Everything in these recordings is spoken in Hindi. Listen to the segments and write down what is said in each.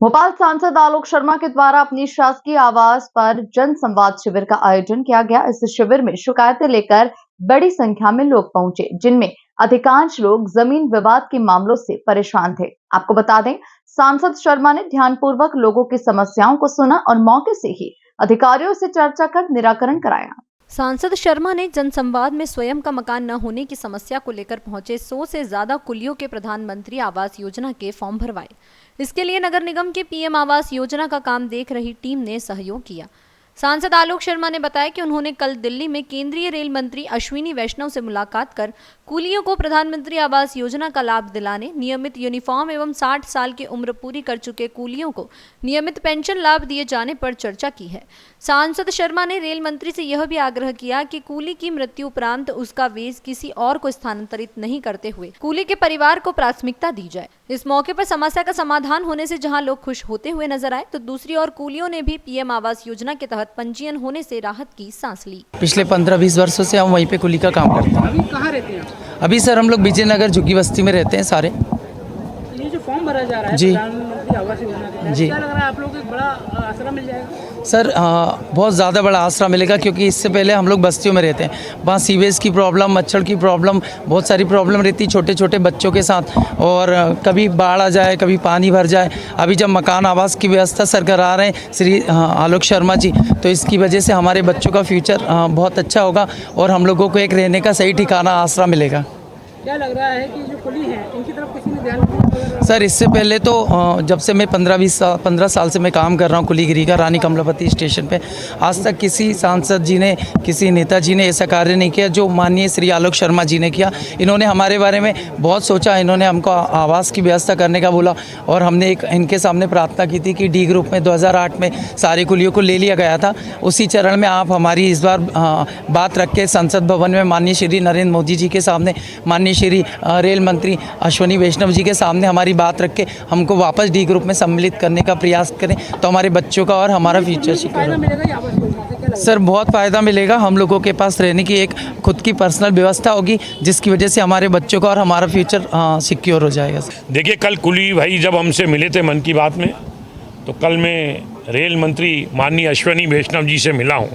भोपाल सांसद आलोक शर्मा के द्वारा अपनी शासकीय आवास पर जन संवाद शिविर का आयोजन किया गया। इस शिविर में शिकायतें लेकर बड़ी संख्या में लोग पहुंचे, जिनमें अधिकांश लोग जमीन विवाद के मामलों से परेशान थे। आपको बता दें, सांसद शर्मा ने ध्यानपूर्वक लोगों की समस्याओं को सुना और मौके से ही अधिकारियों से चर्चा कर निराकरण कराया। सांसद शर्मा ने जनसंवाद में स्वयं का मकान न होने की समस्या को लेकर पहुंचे 100 से ज्यादा कुलियों के प्रधानमंत्री आवास योजना के फॉर्म भरवाए। इसके लिए नगर निगम के पीएम आवास योजना का काम देख रही टीम ने सहयोग किया। सांसद आलोक शर्मा ने बताया कि उन्होंने कल दिल्ली में केंद्रीय रेल मंत्री अश्विनी वैष्णव से मुलाकात कर कुलियों को प्रधानमंत्री आवास योजना का लाभ दिलाने, नियमित यूनिफॉर्म एवं 60 साल की उम्र पूरी कर चुके कुलियों को नियमित पेंशन लाभ दिए जाने पर चर्चा की है। सांसद शर्मा ने रेल मंत्री से यह भी आग्रह किया कि कुली की मृत्यु उपरांत उसका वेश किसी और को स्थानांतरित नहीं करते हुए कुली के परिवार को प्राथमिकता दी जाए। इस मौके पर समस्या का समाधान होने से जहां लोग खुश होते हुए नजर आए, तो दूसरी ओर कुलियों ने भी पीएम आवास योजना के तहत पंजीयन होने से राहत की सांस ली। पिछले 15-20 वर्षों से हम वहीं पे कुली का काम करते हैं। अभी कहाँ रहते हैं? अभी सर हम लोग विजयनगर झुग्गी बस्ती में रहते हैं सारे। ये जो फॉर्म भरा जा रहा है जी। प्रधानमंत्री आवास योजना के तहत, जी। क्या लग रहा है आप लोग को एक बड़ा आसरा मिल जाएगा? सर बहुत ज़्यादा बड़ा आसरा मिलेगा, क्योंकि इससे पहले हम लोग बस्तियों में रहते हैं। वहाँ सीवेज की प्रॉब्लम, मच्छर की प्रॉब्लम, बहुत सारी प्रॉब्लम रहती है छोटे छोटे बच्चों के साथ, और कभी बाढ़ आ जाए, कभी पानी भर जाए। अभी जब मकान आवास की व्यवस्था सर करा रहे हैं श्री आलोक शर्मा जी, तो इसकी वजह से हमारे बच्चों का फ्यूचर बहुत अच्छा होगा और हम लोगों को एक रहने का सही ठिकाना आसरा मिलेगा। क्या लग रहा है कि जो कुली हैं इनकी तरफ किसी ने ध्यान नहीं दिया? सर इससे पहले तो जब से मैं 15 साल से मैं काम कर रहा हूँ कुलीगिरी का रानी कमलापति स्टेशन पे, आज तक किसी सांसद जी ने, किसी नेताजी ने ऐसा कार्य नहीं किया जो माननीय श्री आलोक शर्मा जी ने किया। इन्होंने हमारे बारे में बहुत सोचा, इन्होंने हमको आवास की व्यवस्था करने का बोला, और हमने एक इनके सामने प्रार्थना की थी कि डी ग्रुप में 2008 में सारे कुलियों को ले लिया गया था। उसी चरण में आप हमारी इस बार बात रख के संसद भवन में माननीय श्री नरेंद्र मोदी जी के सामने, माननीय श्री रेल मंत्री अश्विनी वैष्णव जी के सामने हमारी बात रख के हमको वापस डी ग्रुप में सम्मिलित करने का प्रयास करें, तो हमारे बच्चों का और हमारा फ्यूचर सिक्योर हो। सर बहुत फ़ायदा मिलेगा, हम लोगों के पास रहने की एक खुद की पर्सनल व्यवस्था होगी, जिसकी वजह से हमारे बच्चों का और हमारा फ्यूचर सिक्योर हो जाएगा। देखिए, कल कुली भाई जब हमसे मिले थे मन की बात में, तो कल मैं रेल मंत्री माननीय अश्विनी वैष्णव जी से मिला हूँ।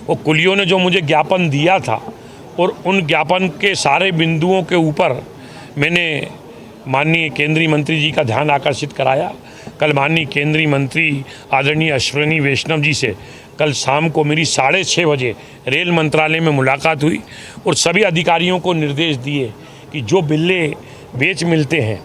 वो कुलियों ने जो मुझे ज्ञापन दिया था, और उन ज्ञापन के सारे बिंदुओं के ऊपर मैंने माननीय केंद्रीय मंत्री जी का ध्यान आकर्षित कराया। कल माननीय केंद्रीय मंत्री आदरणीय अश्विनी वैष्णव जी से कल शाम को मेरी 6:30 बजे रेल मंत्रालय में मुलाकात हुई, और सभी अधिकारियों को निर्देश दिए कि जो बिल्ले बेच मिलते हैं,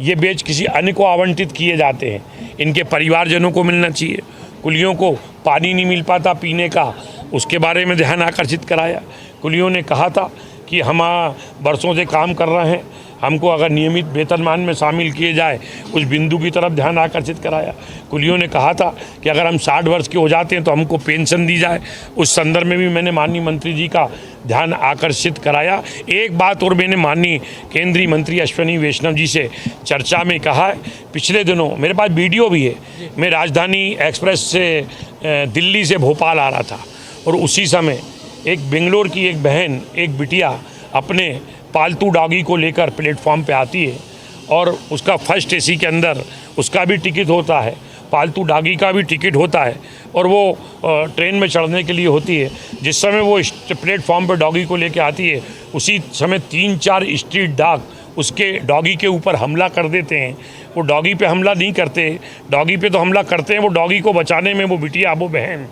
ये बेच किसी अन्य को आवंटित किए जाते हैं, इनके परिवारजनों को मिलना चाहिए। कुलियों को पानी नहीं मिल पाता पीने का, उसके बारे में ध्यान आकर्षित कराया। कुलियों ने कहा था कि हम बरसों से काम कर रहे हैं, हमको अगर नियमित वेतनमान में शामिल किए जाए, उस बिंदु की तरफ ध्यान आकर्षित कराया। कुलियों ने कहा था कि अगर हम 60 वर्ष के हो जाते हैं तो हमको पेंशन दी जाए, उस संदर्भ में भी मैंने माननीय मंत्री जी का ध्यान आकर्षित कराया। एक बात और मैंने माननीय केंद्रीय मंत्री अश्विनी वैष्णव जी से चर्चा में कहा है, पिछले दिनों मेरे पास वीडियो भी है, मैं राजधानी एक्सप्रेस से दिल्ली से भोपाल आ रहा था, और उसी समय एक बेंगलोर की एक बहन, एक बिटिया अपने पालतू डॉगी को लेकर प्लेटफॉर्म पे आती है, और उसका फर्स्ट एसी के अंदर उसका भी टिकट होता है, पालतू डॉगी का भी टिकट होता है, और वो ट्रेन में चढ़ने के लिए होती है। जिस समय वो प्लेटफॉर्म पर डॉगी को लेकर आती है, उसी समय 3-4 स्ट्रीट डॉग उसके डॉगी के ऊपर हमला कर देते हैं। वो डॉगी पे हमला नहीं करते, डॉगी पे तो हमला करते हैं, वो डॉगी को बचाने में वो बिटिया, वो बहन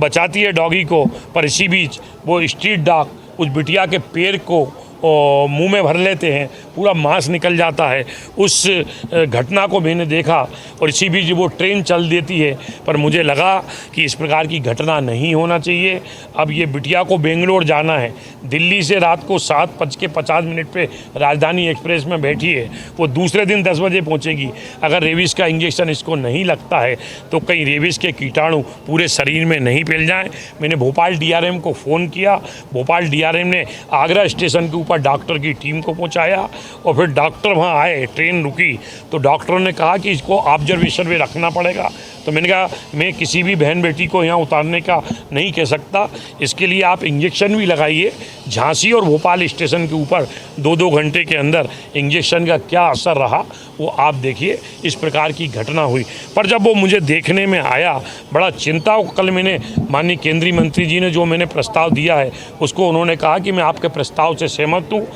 बचाती है डॉगी को, पर इसी बीच वो स्ट्रीट डॉग उस बिटिया के पैर को मुंह में भर लेते हैं, पूरा मांस निकल जाता है। उस घटना को मैंने देखा, और इसी बीच वो ट्रेन चल देती है, पर मुझे लगा कि इस प्रकार की घटना नहीं होना चाहिए। अब ये बिटिया को बेंगलोर जाना है, दिल्ली से रात को 7:50 पे राजधानी एक्सप्रेस में बैठी है, वो दूसरे दिन 10 बजे पहुँचेगी। अगर रेबीज़ का इंजेक्शन इसको नहीं लगता है तो कहीं रेबीज़ के कीटाणु पूरे शरीर में नहीं फैल जाएँ। मैंने भोपाल DRM को फ़ोन किया, भोपाल DRM ने आगरा स्टेशन के ऊपर डॉक्टर की टीम को पहुंचाया, और फिर डॉक्टर वहां आए, ट्रेन रुकी तो डॉक्टरों ने कहा कि इसको ऑब्जर्वेशन में रखना पड़ेगा। तो मैंने कहा मैं किसी भी बहन बेटी को यहाँ उतारने का नहीं कह सकता, इसके लिए आप इंजेक्शन भी लगाइए। झांसी और भोपाल स्टेशन के ऊपर 2-2 घंटे के अंदर इंजेक्शन का क्या असर रहा वो आप देखिए। इस प्रकार की घटना हुई, पर जब वो मुझे देखने में आया बड़ा चिंता। कल मैंने माननीय केंद्रीय मंत्री जी ने जो मैंने प्रस्ताव दिया है उसको उन्होंने कहा कि मैं आपके प्रस्ताव से सहमत हूँ।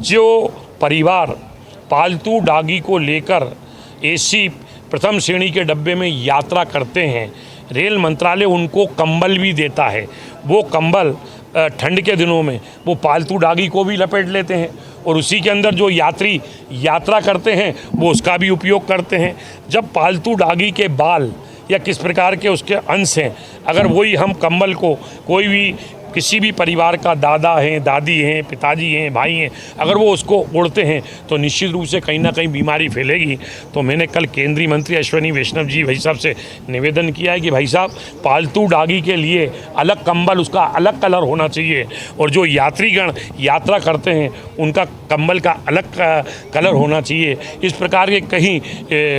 जो परिवार पालतू डॉगी को लेकर एसी प्रथम श्रेणी के डब्बे में यात्रा करते हैं, रेल मंत्रालय उनको कंबल भी देता है। वो कंबल ठंड के दिनों में वो पालतू डॉगी को भी लपेट लेते हैं और उसी के अंदर जो यात्री यात्रा करते हैं वो उसका भी उपयोग करते हैं। जब पालतू डॉगी के बाल या किस प्रकार के उसके अंश हैं, अगर वही हम कंबल को कोई भी किसी भी परिवार का दादा हैं, दादी हैं, पिताजी हैं, भाई हैं, अगर वो उसको ओढ़ते हैं तो निश्चित रूप से कहीं ना कहीं बीमारी फैलेगी। तो मैंने कल केंद्रीय मंत्री अश्विनी वैष्णव जी भाई साहब से निवेदन किया है कि भाई साहब पालतू डॉगी के लिए अलग कंबल, उसका अलग कलर होना चाहिए और जो यात्रीगण यात्रा करते हैं उनका कंबल का अलग कलर होना चाहिए। इस प्रकार के कहीं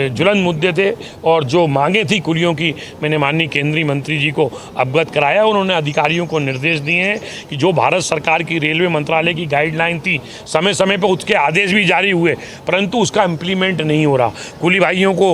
ज्वलंत मुद्दे थे और जो मांगे थी कुलियों की, मैंने माननीय केंद्रीय मंत्री जी को अवगत कराया। उन्होंने अधिकारियों को निर्देश दिए हैं कि जो भारत सरकार की रेलवे मंत्रालय की गाइडलाइन थी, समय समय पर उसके आदेश भी जारी हुए, परंतु उसका इम्प्लीमेंट नहीं हो रहा। कुली भाइयों को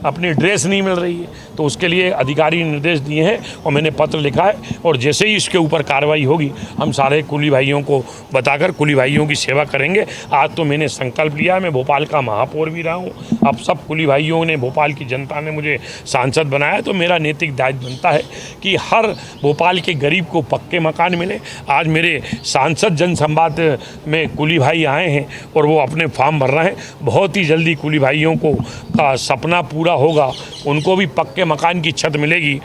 अपनी ड्रेस नहीं मिल रही है, तो उसके लिए अधिकारी निर्देश दिए हैं और मैंने पत्र लिखा है और जैसे ही इसके ऊपर कार्रवाई होगी हम सारे कुली भाइयों को बताकर कुली भाइयों की सेवा करेंगे। आज तो मैंने संकल्प लिया, मैं भोपाल का महापौर भी रहा हूँ। अब सब कुली भाइयों ने, भोपाल की जनता ने मुझे सांसद बनाया, तो मेरा नैतिक दायित्व बनता है कि हर भोपाल के गरीब को पक्के मकान मिले। आज मेरे सांसद जनसंवाद में कुली भाई आए हैं और वो अपने फॉर्म भर रहे हैं। बहुत ही जल्दी कुली भाइयों को का सपना पूरा होगा, उनको भी पक्के मकान की छत मिलेगी